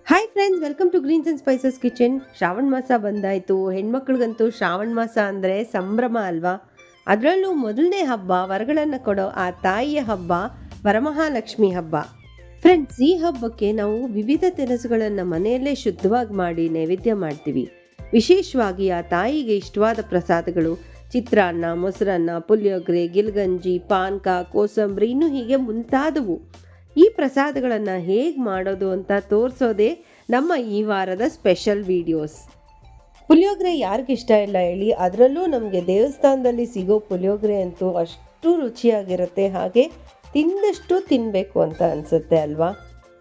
Hi friends, welcome to greens and spices kitchen. Shravana ಮಾಸ ಬಂದಾಯಿತು. ಹೆಣ್ಮಕ್ಳಿಗಂತೂ ಶ್ರಾವಣ ಮಾಸ ಅಂದರೆ ಸಂಭ್ರಮ ಅಲ್ವಾ. ಅದರಲ್ಲೂ ಮೊದಲನೇ ಹಬ್ಬ, ವರಗಳನ್ನು ಕೊಡೋ ಆ ತಾಯಿಯ ಹಬ್ಬ ವರಮಹಾಲಕ್ಷ್ಮಿ ಹಬ್ಬ. ಫ್ರೆಂಡ್ಸ್, ಈ ಹಬ್ಬಕ್ಕೆ ನಾವು ವಿವಿಧ ತಿನಿಸುಗಳನ್ನು ಮನೆಯಲ್ಲೇ ಶುದ್ಧವಾಗಿ ಮಾಡಿ ನೈವೇದ್ಯ ಮಾಡ್ತೀವಿ. ವಿಶೇಷವಾಗಿ ಆ ತಾಯಿಗೆ ಇಷ್ಟವಾದ ಪ್ರಸಾದಗಳು ಚಿತ್ರಾನ್ನ, ಮೊಸರನ್ನ, ಪುಳಿಯೋಗರೆ, ಗಿಲ್ಗಂಜಿ, ಪಾನಕ, ಕೋಸಂಬರಿ, ಇನ್ನೂ ಹೀಗೆ ಮುಂತಾದವು. ಈ ಪ್ರಸಾದಗಳನ್ನು ಹೇಗೆ ಮಾಡೋದು ಅಂತ ತೋರಿಸೋದೇ ನಮ್ಮ ಈ ವಾರದ ಸ್ಪೆಷಲ್ ವಿಡಿಯೋಸ್. ಪುಳಿಯೋಗರೆ ಯಾರಿಗಿಷ್ಟ ಇಲ್ಲ ಹೇಳಿ. ಅದರಲ್ಲೂ ನಮಗೆ ದೇವಸ್ಥಾನದಲ್ಲಿ ಸಿಗೋ ಪುಳಿಯೋಗರೆ ಅಂತೂ ಅಷ್ಟು ರುಚಿಯಾಗಿರುತ್ತೆ, ಹಾಗೆ ತಿಂದಷ್ಟು ತಿನ್ನಬೇಕು ಅಂತ ಅನಿಸುತ್ತೆ ಅಲ್ವಾ.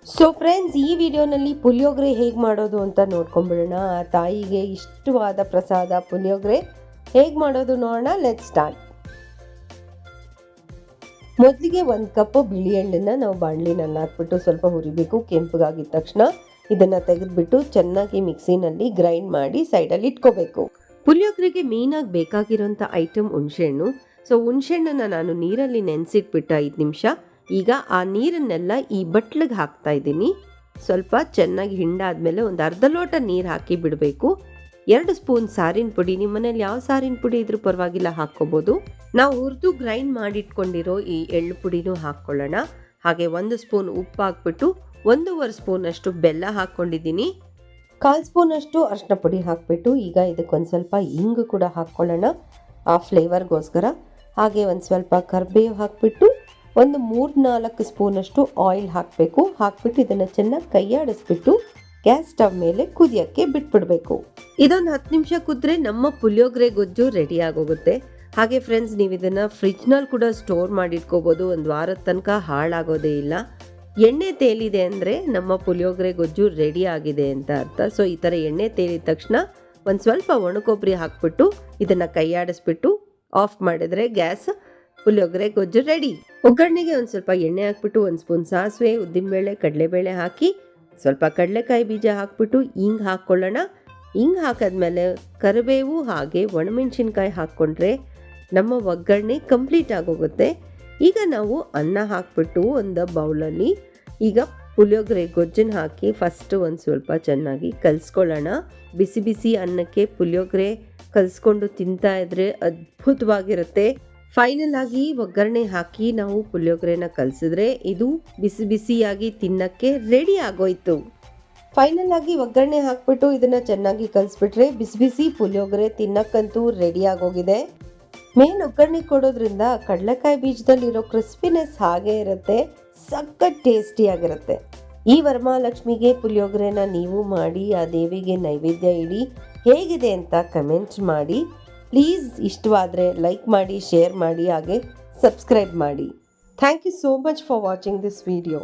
ಸೊ ಫ್ರೆಂಡ್ಸ್, ಈ ವಿಡಿಯೋನಲ್ಲಿ ಪುಳಿಯೋಗರೆ ಹೇಗೆ ಮಾಡೋದು ಅಂತ ನೋಡ್ಕೊಂಬಿಡೋಣ. ಆ ತಾಯಿಗೆ ಇಷ್ಟವಾದ ಪ್ರಸಾದ ಪುಳಿಯೋಗರೆ ಹೇಗೆ ಮಾಡೋದು ನೋಡೋಣ. Let's start. ಮೊದಲಿಗೆ 1 ಕಪ್ ಬಿಳಿ ಎಳ್ಳನ್ನು ನಾವು ಬಾಣಲಿನಲ್ಲಿ ಹಾಕ್ಬಿಟ್ಟು ಸ್ವಲ್ಪ ಹುರಿಬೇಕು. ಕೆಂಪಗಾಗಿದ ತಕ್ಷಣ ಇದನ್ನು ತೆಗೆದುಬಿಟ್ಟು ಚೆನ್ನಾಗಿ ಮಿಕ್ಸಿನಲ್ಲಿ ಗ್ರೈಂಡ್ ಮಾಡಿ ಸೈಡಲ್ಲಿ ಇಟ್ಕೋಬೇಕು. ಪುಳಿಯೋಗರೆಗೆ ಮೇಯ್ನಾಗಿ ಬೇಕಾಗಿರೋಂಥ ಐಟಮ್ ಹುಣಸೆಹಣ್ಣು. ಸೊ ಹುಣಸೆಹಣ್ಣನ್ನು ನಾನು ನೀರಲ್ಲಿ ನೆನೆಸಿಟ್ಬಿಟ್ಟು 5 ನಿಮಿಷ. ಈಗ ಆ ನೀರನ್ನೆಲ್ಲ ಈ ಬಟ್ಲಿಗೆ ಹಾಕ್ತಾ ಇದ್ದೀನಿ. ಸ್ವಲ್ಪ ಚೆನ್ನಾಗಿ ಹಿಂಡಾದ್ಮೇಲೆ ಒಂದು ಅರ್ಧ ಲೋಟ ನೀರು ಹಾಕಿ ಬಿಡಬೇಕು. 2 ಸ್ಪೂನ್ ಸಾರಿನ ಪುಡಿ, ನಿಮ್ಮ ಮನೇಲಿ ಯಾವ ಸಾರಿನ ಪುಡಿ ಇದ್ರೂ ಪರವಾಗಿಲ್ಲ ಹಾಕ್ಕೋಬೋದು. ನಾವು ಹುರಿದು ಗ್ರೈಂಡ್ ಮಾಡಿಟ್ಕೊಂಡಿರೋ ಈ ಎಳ್ಳು ಪುಡಿನೂ ಹಾಕ್ಕೊಳ್ಳೋಣ. ಹಾಗೆ 1 ಸ್ಪೂನ್ ಉಪ್ಪು ಹಾಕ್ಬಿಟ್ಟು 1.5 ಸ್ಪೂನಷ್ಟು ಬೆಲ್ಲ ಹಾಕ್ಕೊಂಡಿದ್ದೀನಿ. 1/4 ಸ್ಪೂನಷ್ಟು ಅರಿಶಿನ ಪುಡಿ ಹಾಕ್ಬಿಟ್ಟು ಈಗ ಇದಕ್ಕೊಂದು ಸ್ವಲ್ಪ ಇಂಗು ಕೂಡ ಹಾಕ್ಕೊಳ್ಳೋಣ ಆ ಫ್ಲೇವರ್ಗೋಸ್ಕರ. ಹಾಗೆ ಒಂದು ಸ್ವಲ್ಪ ಕರಿಬೇವು ಹಾಕ್ಬಿಟ್ಟು 3-4 ಸ್ಪೂನಷ್ಟು ಆಯಿಲ್ ಹಾಕಬೇಕು. ಹಾಕ್ಬಿಟ್ಟು ಇದನ್ನು ಚೆನ್ನಾಗಿ ಕೈಯಾಡಿಸ್ಬಿಟ್ಟು ಗ್ಯಾಸ್ ಸ್ಟವ್ ಮೇಲೆ ಕುದಿಯೋಕ್ಕೆ ಬಿಟ್ಬಿಡಬೇಕು. ಇದೊಂದು 10 ನಿಮಿಷ ಕುದ್ರೆ ನಮ್ಮ ಪುಳಿಯೋಗರೆ ಗೊಜ್ಜು ರೆಡಿ ಆಗೋಗುತ್ತೆ. ಹಾಗೆ ಫ್ರೆಂಡ್ಸ್, ನೀವು ಇದನ್ನು ಫ್ರಿಜ್ನಲ್ಲಿ ಕೂಡ ಸ್ಟೋರ್ ಮಾಡಿಟ್ಕೋಬೋದು. 1 ವಾರದ ತನಕ ಹಾಳಾಗೋದೇ ಇಲ್ಲ. ಎಣ್ಣೆ ತೇಲಿದೆ ಅಂದರೆ ನಮ್ಮ ಪುಳಿಯೋಗರೆ ಗೊಜ್ಜು ರೆಡಿ ಆಗಿದೆ ಅಂತ ಅರ್ಥ. ಸೊ ಈ ಥರ ಎಣ್ಣೆ ತೇಲಿದ ತಕ್ಷಣ ಒಂದು ಸ್ವಲ್ಪ ಒಣಕೊಬ್ಬರಿ ಹಾಕ್ಬಿಟ್ಟು ಇದನ್ನು ಕೈಯಾಡಿಸ್ಬಿಟ್ಟು ಆಫ್ ಮಾಡಿದರೆ ಗ್ಯಾಸ್ ಪುಳಿಯೋಗರೆ ಗೊಜ್ಜು ರೆಡಿ. ಒಗ್ಗರಣೆಗೆ ಒಂದು ಸ್ವಲ್ಪ ಎಣ್ಣೆ ಹಾಕ್ಬಿಟ್ಟು 1 ಸ್ಪೂನ್ ಸಾಸಿವೆ, ಉದ್ದಿನಬೇಳೆ, ಕಡಲೆಬೇಳೆ ಹಾಕಿ ಸ್ವಲ್ಪ ಕಡಲೆಕಾಯಿ ಬೀಜ ಹಾಕ್ಬಿಟ್ಟು ಹಿಂಗೆ ಹಾಕ್ಕೊಳ್ಳೋಣ. ಹಿಂಗೆ ಹಾಕಿದ್ಮೇಲೆ ಕರಿಬೇವು ಹಾಗೆ ಒಣಮೆಣಸಿನ್ಕಾಯಿ ಹಾಕ್ಕೊಂಡ್ರೆ ನಮ್ಮ ಒಗ್ಗರಣೆ ಕಂಪ್ಲೀಟ್ ಆಗೋಗುತ್ತೆ. ಈಗ ನಾವು ಅನ್ನ ಹಾಕ್ಬಿಟ್ಟು ಒಂದು ಬೌಲಲ್ಲಿ ಈಗ ಪುಳಿಯೋಗರೆ ಗೊಜ್ಜನ್ನು ಹಾಕಿ ಫಸ್ಟು ಒಂದು ಸ್ವಲ್ಪ ಚೆನ್ನಾಗಿ ಕಲಿಸ್ಕೊಳ್ಳೋಣ. ಬಿಸಿ ಬಿಸಿ ಅನ್ನಕ್ಕೆ ಪುಳಿಯೋಗರೆ ಕಲಿಸ್ಕೊಂಡು ತಿಂತಾ ಇದ್ರೆ ಅದ್ಭುತವಾಗಿರುತ್ತೆ. ಫೈನಲ್ ಆಗಿ ಒಗ್ಗರಣೆ ಹಾಕಿ ನಾವು ಪುಳಿಯೋಗರೆನ ಕಲಸಿದ್ರೆ ಇದು ಬಿಸಿ ಬಿಸಿಯಾಗಿ ತಿನ್ನಕ್ಕೆ ರೆಡಿ ಆಗೋಯ್ತು. ಫೈನಲ್ ಆಗಿ ಒಗ್ಗರಣೆ ಹಾಕ್ಬಿಟ್ಟು ಇದನ್ನ ಚೆನ್ನಾಗಿ ಕಲಿಸ್ಬಿಟ್ರೆ ಬಿಸಿ ಬಿಸಿ ಪುಳಿಯೋಗರೆ ತಿನ್ನಕ್ಕಂತೂ ರೆಡಿ ಆಗೋಗಿದೆ. ಮೇನ್ ಒಗ್ಗರಣೆ ಕೊಡೋದ್ರಿಂದ ಕಡಲೆಕಾಯಿ ಬೀಜದಲ್ಲಿರೋ ಕ್ರಿಸ್ಪಿನೆಸ್ ಹಾಗೆ ಇರುತ್ತೆ, ಸಖತ್ ಟೇಸ್ಟಿಯಾಗಿರುತ್ತೆ. ಈ ವರಮಹಾಲಕ್ಷ್ಮಿಗೆ ಪುಳಿಯೋಗರೆನ ನೀವು ಮಾಡಿ ಆ ದೇವಿಗೆ ನೈವೇದ್ಯ ಇಡಿ. ಹೇಗಿದೆ ಅಂತ ಕಮೆಂಟ್ ಮಾಡಿ. ಪ್ಲೀಸ್ ಇಷ್ಟವಾದರೆ ಲೈಕ್ ಮಾಡಿ, ಶೇರ್ ಮಾಡಿ, ಹಾಗೆ ಸಬ್ಸ್ಕ್ರೈಬ್ ಮಾಡಿ. Thank you so much for watching this video.